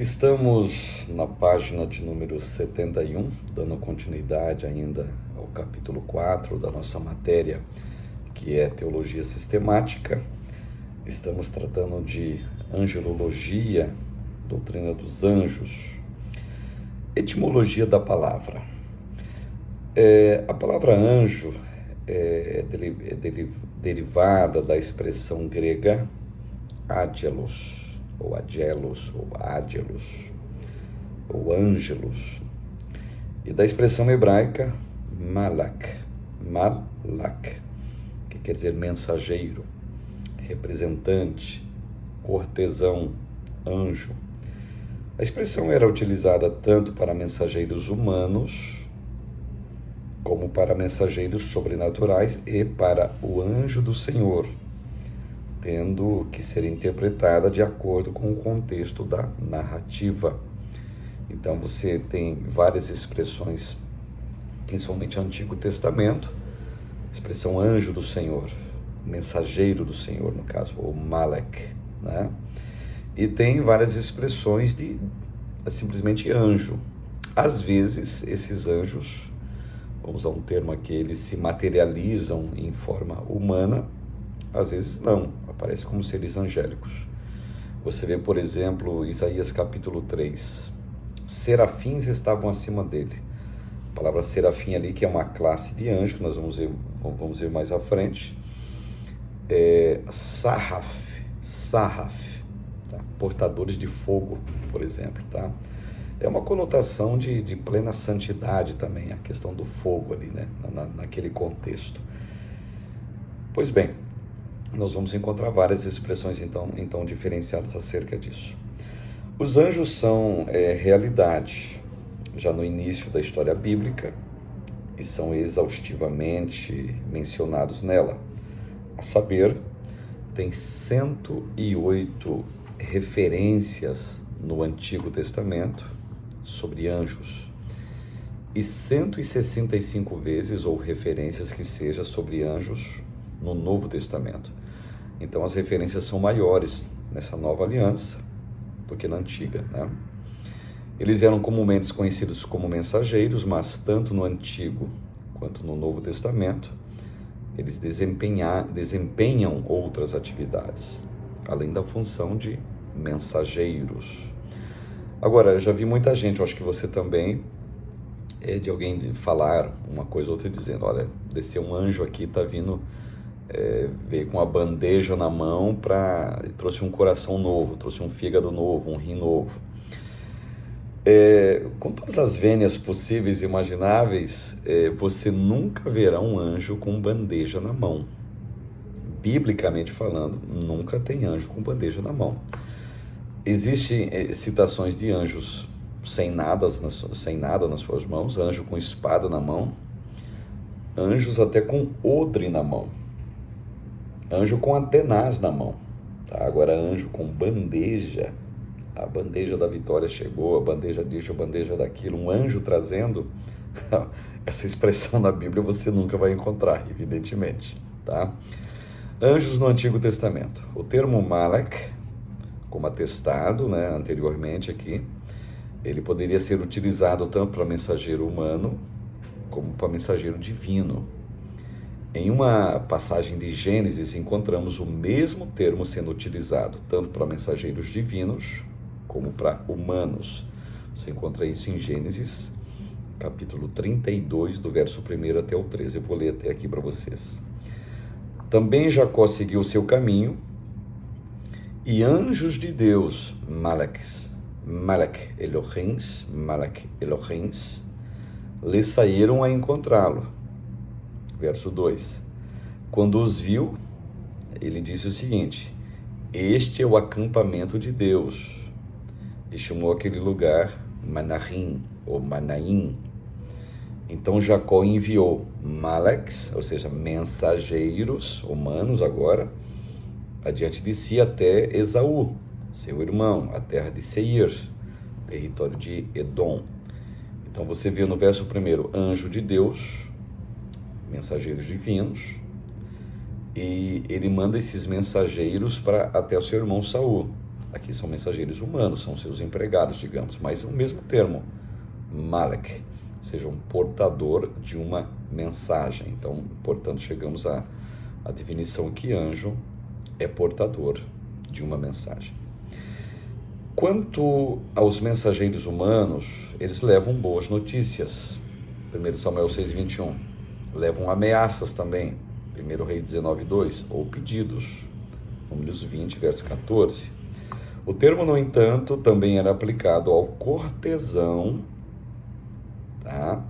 Estamos na página de número 71, dando continuidade ainda ao capítulo 4 da nossa matéria, que é Teologia Sistemática. Estamos tratando de angelologia, doutrina dos anjos, etimologia da palavra. A palavra anjo é derivada da expressão grega angelos, ou angelos, ou ángelos, ou ângelos, e da expressão hebraica malak, que quer dizer mensageiro, representante, cortesão, anjo. A expressão era utilizada tanto para mensageiros humanos, como para mensageiros sobrenaturais e para o anjo do Senhor, tendo que ser interpretada de acordo com o contexto da narrativa. Então você tem várias expressões, principalmente no Antigo Testamento, expressão anjo do Senhor, mensageiro do Senhor, no caso, ou Malek, né? E tem várias expressões de simplesmente anjo. Às vezes, esses anjos, vamos usar um termo aqui, eles se materializam em forma humana, às vezes não, aparece como seres angélicos. Você vê, por exemplo, Isaías capítulo 3, serafins estavam acima dele. A palavra serafim ali, que é uma classe de anjo, que nós vamos ver mais à frente. Sarraf, tá? Portadores de fogo, por exemplo, tá? É uma conotação de plena santidade também, a questão do fogo ali, né? Naquele contexto. Pois bem, nós vamos encontrar várias expressões então diferenciadas acerca disso. Os anjos são realidade já no início da história bíblica e são exaustivamente mencionados nela. A saber, tem 108 referências no Antigo Testamento sobre anjos e 165 vezes ou referências que seja sobre anjos no Novo Testamento. Então as referências são maiores nessa nova aliança do que na antiga, né? Eles eram comumente conhecidos como mensageiros, mas tanto no Antigo quanto no Novo Testamento eles desempenham outras atividades, além da função de mensageiros. Agora, eu já vi muita gente, eu acho que você também, de alguém falar uma coisa ou outra dizendo, olha, desceu um anjo aqui, tá vindo, veio com uma bandeja na mão, trouxe um coração novo, trouxe um fígado novo, um rim novo. Com todas as vênias possíveis e imagináveis, você nunca verá um anjo com bandeja na mão. Biblicamente falando, nunca tem anjo com bandeja na mão. Existem citações de anjos sem nada nas suas mãos, anjo com espada na mão, anjos até com odre na mão, anjo com antenaz na mão, tá? Agora anjo com bandeja, a bandeja da vitória chegou, a bandeja disso, a bandeja daquilo, um anjo trazendo, essa expressão na Bíblia você nunca vai encontrar, evidentemente, tá? Anjos no Antigo Testamento. O termo Malak, como atestado, né, anteriormente aqui, ele poderia ser utilizado tanto para mensageiro humano como para mensageiro divino. Em uma passagem de Gênesis, encontramos o mesmo termo sendo utilizado tanto para mensageiros divinos como para humanos. Você encontra isso em Gênesis, capítulo 32, do verso 1 até o 13. Eu vou ler até aqui para vocês. Também Jacó seguiu o seu caminho, e anjos de Deus, Malak Elohims, lhe saíram a encontrá-lo. Verso 2. Quando os viu, ele disse o seguinte: este é o acampamento de Deus. E chamou aquele lugar Manaim, ou Manaim. Então Jacó enviou Malaks, ou seja, mensageiros humanos agora, adiante de si até Esaú, seu irmão, a terra de Seir, território de Edom. Então você vê no verso 1, anjo de Deus, mensageiros divinos, e ele manda esses mensageiros até o seu irmão Saul. Aqui são mensageiros humanos, são seus empregados, digamos, mas é o mesmo termo, malek, ou seja, um portador de uma mensagem. Então, portanto, chegamos à definição que anjo é portador de uma mensagem. Quanto aos mensageiros humanos, eles levam boas notícias. 1 Samuel 6:21. Levam ameaças também. 1 Rei 19:2. Ou pedidos. Números 20, verso 14. O termo, no entanto, também era aplicado ao cortesão, tá?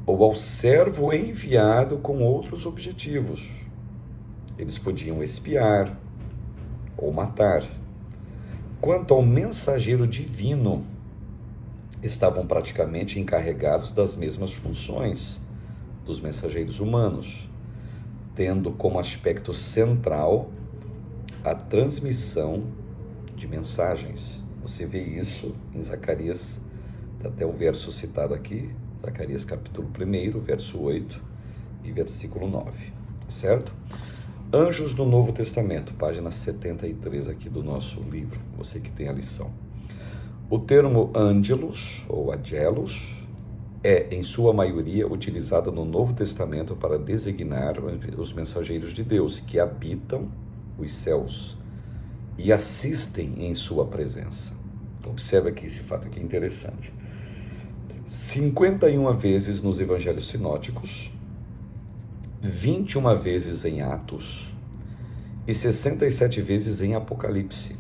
Ou ao servo enviado com outros objetivos. Eles podiam espiar ou matar. Quanto ao mensageiro divino, estavam praticamente encarregados das mesmas funções dos mensageiros humanos, tendo como aspecto central a transmissão de mensagens. Você vê isso em Zacarias, até o verso citado aqui, Zacarias capítulo 1, verso 8 e versículo 9, certo? Anjos do Novo Testamento, página 73 aqui do nosso livro, você que tem a lição. O termo ângelos, ou angelos, é, em sua maioria, utilizado no Novo Testamento para designar os mensageiros de Deus, que habitam os céus e assistem em sua presença. Observe aqui esse fato aqui interessante. 51 vezes nos evangelhos sinóticos, 21 vezes em Atos e 67 vezes em Apocalipse.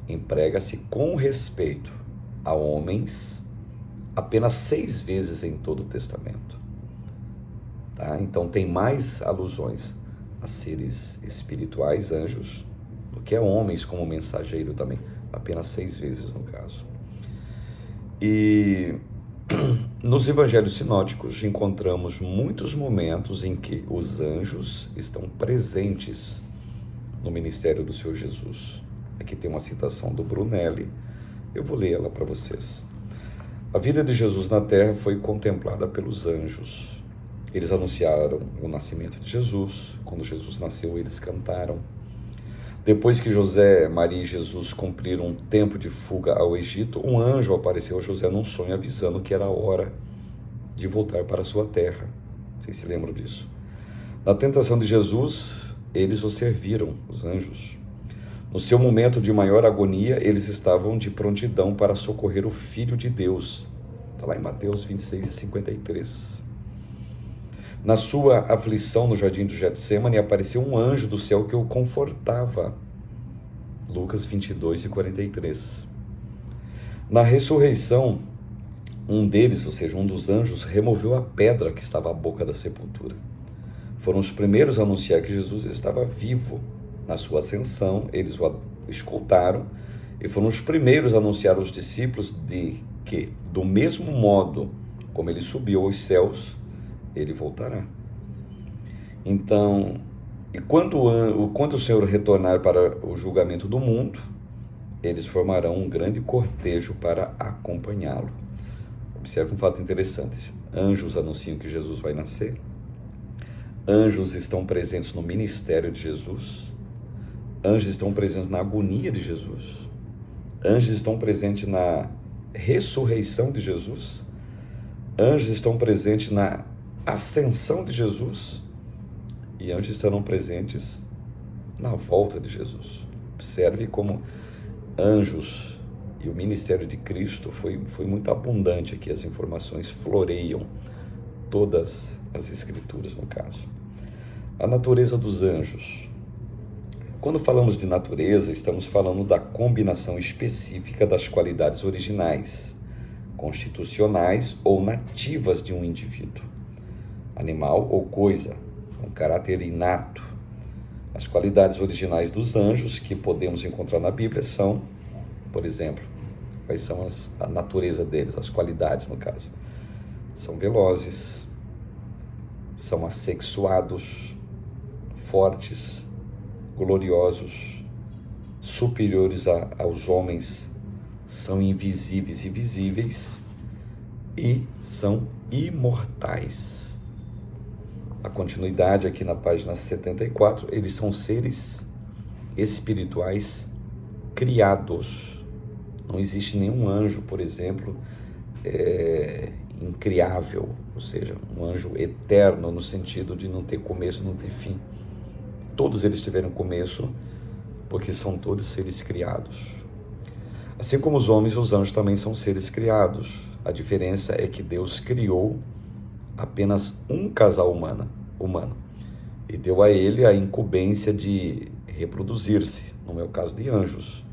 Emprega-se com respeito a homens apenas 6 vezes em todo o Testamento. Tá? Então tem mais alusões a seres espirituais, anjos, do que a homens como mensageiro também. Apenas 6 vezes no caso. E nos evangelhos sinóticos encontramos muitos momentos em que os anjos estão presentes no ministério do Senhor Jesus. Aqui tem uma citação do Brunelli, eu vou ler ela para vocês. A vida de Jesus na terra foi contemplada pelos anjos. Eles anunciaram o nascimento de Jesus. Quando Jesus nasceu, eles cantaram. Depois que José, Maria e Jesus cumpriram um tempo de fuga ao Egito, um anjo apareceu a José num sonho avisando que era a hora de voltar para a sua terra. Vocês se lembram disso? Na tentação de Jesus, eles o serviram, os anjos. No seu momento de maior agonia, eles estavam de prontidão para socorrer o Filho de Deus. Está lá em Mateus 26:53. Na sua aflição no jardim do Getsêmani, apareceu um anjo do céu que o confortava. Lucas 22:43. Na ressurreição, um deles, ou seja, um dos anjos, removeu a pedra que estava à boca da sepultura. Foram os primeiros a anunciar que Jesus estava vivo. Na sua ascensão, eles o escoltaram e foram os primeiros a anunciar aos discípulos de que, do mesmo modo como ele subiu aos céus, ele voltará. Então, e quando o Senhor retornar para o julgamento do mundo, eles formarão um grande cortejo para acompanhá-lo. Observe um fato interessante. Anjos anunciam que Jesus vai nascer. Anjos estão presentes no ministério de Jesus. Anjos estão presentes na agonia de Jesus. Anjos estão presentes na ressurreição de Jesus. Anjos estão presentes na ascensão de Jesus. E anjos estarão presentes na volta de Jesus. Observe como anjos e o ministério de Cristo foi muito abundante aqui. As informações floreiam todas as escrituras, no caso. A natureza dos anjos. Quando falamos de natureza, estamos falando da combinação específica das qualidades originais, constitucionais ou nativas de um indivíduo, animal ou coisa, um caráter inato. As qualidades originais dos anjos que podemos encontrar na Bíblia são, por exemplo, quais são a natureza deles, as qualidades no caso? São velozes, são assexuados, fortes, gloriosos, superiores aos homens, são invisíveis e visíveis e são imortais. A continuidade aqui na página 74, eles são seres espirituais criados. Não existe nenhum anjo, por exemplo, incriável, ou seja, um anjo eterno no sentido de não ter começo, não ter fim. Todos eles tiveram começo, porque são todos seres criados. Assim como os homens, os anjos também são seres criados. A diferença é que Deus criou apenas um casal humano e deu a ele a incumbência de reproduzir-se, no meu caso de anjos.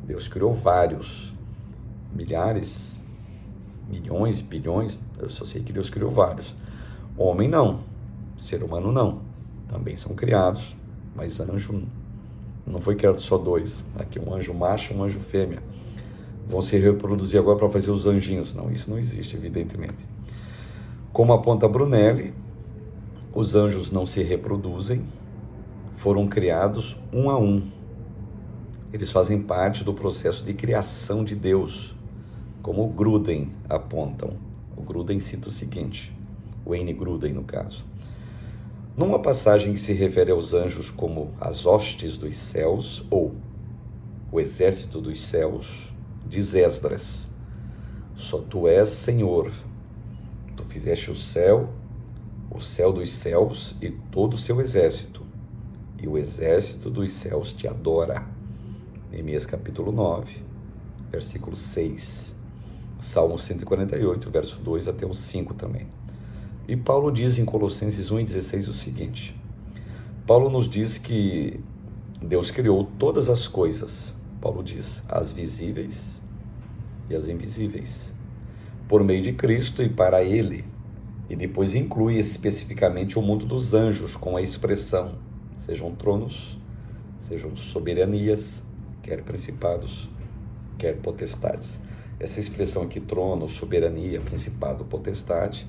Deus criou vários, milhares, milhões, bilhões, eu só sei que Deus criou vários. Homem não, ser humano não, também são criados, mas anjo não foi criado só dois, aqui um anjo macho e um anjo fêmea, vão se reproduzir agora para fazer os anjinhos. Não, isso não existe, evidentemente. Como aponta Brunelli, os anjos não se reproduzem, foram criados um a um. Eles fazem parte do processo de criação de Deus, como o Gruden apontam. O Gruden cita o seguinte, o Wayne Gruden no caso. Numa passagem que se refere aos anjos como as hostes dos céus, ou o exército dos céus, diz Esdras, só tu és Senhor, tu fizeste o céu dos céus e todo o seu exército, e o exército dos céus te adora. Neemias capítulo 9, versículo 6, Salmo 148, verso 2 até o 5 também. E Paulo diz em Colossenses 1,16 o seguinte, Paulo nos diz que Deus criou todas as coisas, Paulo diz, as visíveis e as invisíveis, por meio de Cristo e para Ele, e depois inclui especificamente o mundo dos anjos com a expressão, sejam tronos, sejam soberanias, quer principados, quer potestades. Essa expressão aqui, trono, soberania, principado, potestade,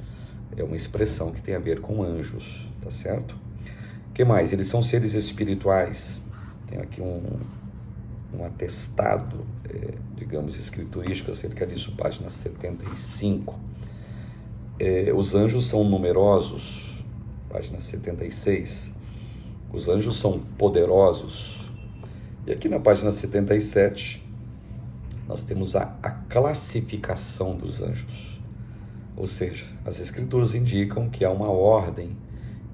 é uma expressão que tem a ver com anjos, tá certo? O que mais? Eles são seres espirituais. Tem aqui um atestado, digamos, escriturístico acerca disso, página 75. Os anjos são numerosos, página 76. Os anjos são poderosos. E aqui na página 77, nós temos a classificação dos anjos. Ou seja, as escrituras indicam que há uma ordem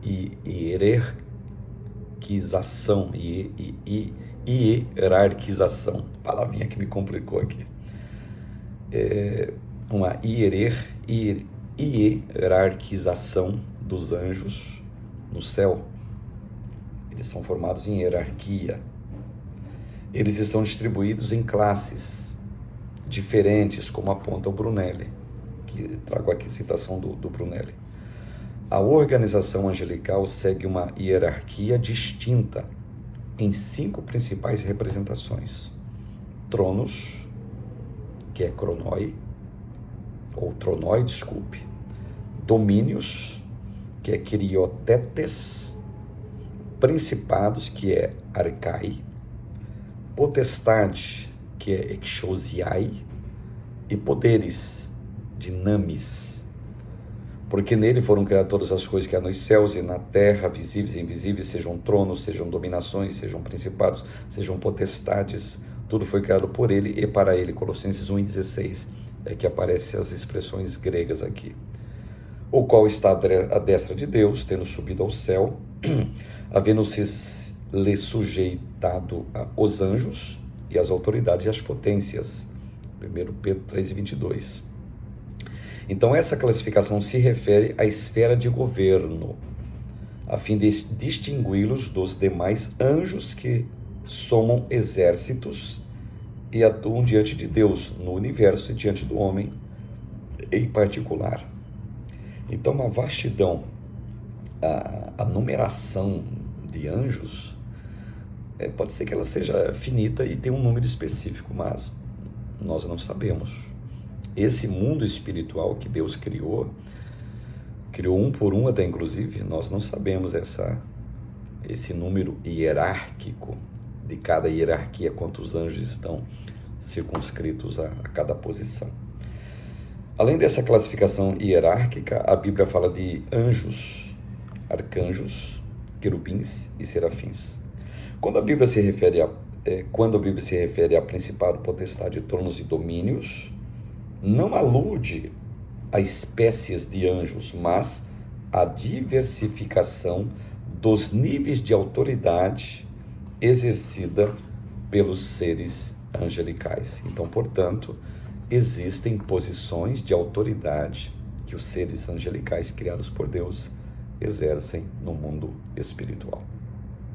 e hierarquização, hierarquização, palavrinha que me complicou aqui. Uma hierarquização dos anjos no céu. Eles são formados em hierarquia. Eles estão distribuídos em classes diferentes, como aponta o Brunelli, que trago aqui citação do Brunelli. A organização angelical segue uma hierarquia distinta em 5 principais representações. Tronos, que é cronoi, ou tronoi, desculpe. Domínios, que é kiriotetes. Principados, que é arcai. Potestade, que é exousiai. E poderes, dinamis. Porque nele foram criadas todas as coisas que há nos céus e na terra, visíveis e invisíveis, sejam tronos, sejam dominações, sejam principados, sejam potestades, tudo foi criado por ele e para ele. Colossenses 1,16 é que aparecem as expressões gregas aqui. O qual está à destra de Deus, tendo subido ao céu, havendo-se lhe sujeitado os anjos e as autoridades e as potências. 1 Pedro 3,22. Então, essa classificação se refere à esfera de governo, a fim de distingui-los dos demais anjos que somam exércitos e atuam diante de Deus, no universo e diante do homem em particular. Então, uma vastidão, a numeração de anjos, pode ser que ela seja finita e tenha um número específico, mas nós não sabemos. Esse mundo espiritual que Deus criou um por um até inclusive, nós não sabemos esse número hierárquico de cada hierarquia, quantos anjos estão circunscritos a cada posição. Além dessa classificação hierárquica, a Bíblia fala de anjos, arcanjos, querubins e serafins. Quando a Bíblia se refere quando a Bíblia se refere a principado, potestade, tronos e domínios, não alude a espécies de anjos, mas a diversificação dos níveis de autoridade exercida pelos seres angelicais. Então, portanto, existem posições de autoridade que os seres angelicais criados por Deus exercem no mundo espiritual.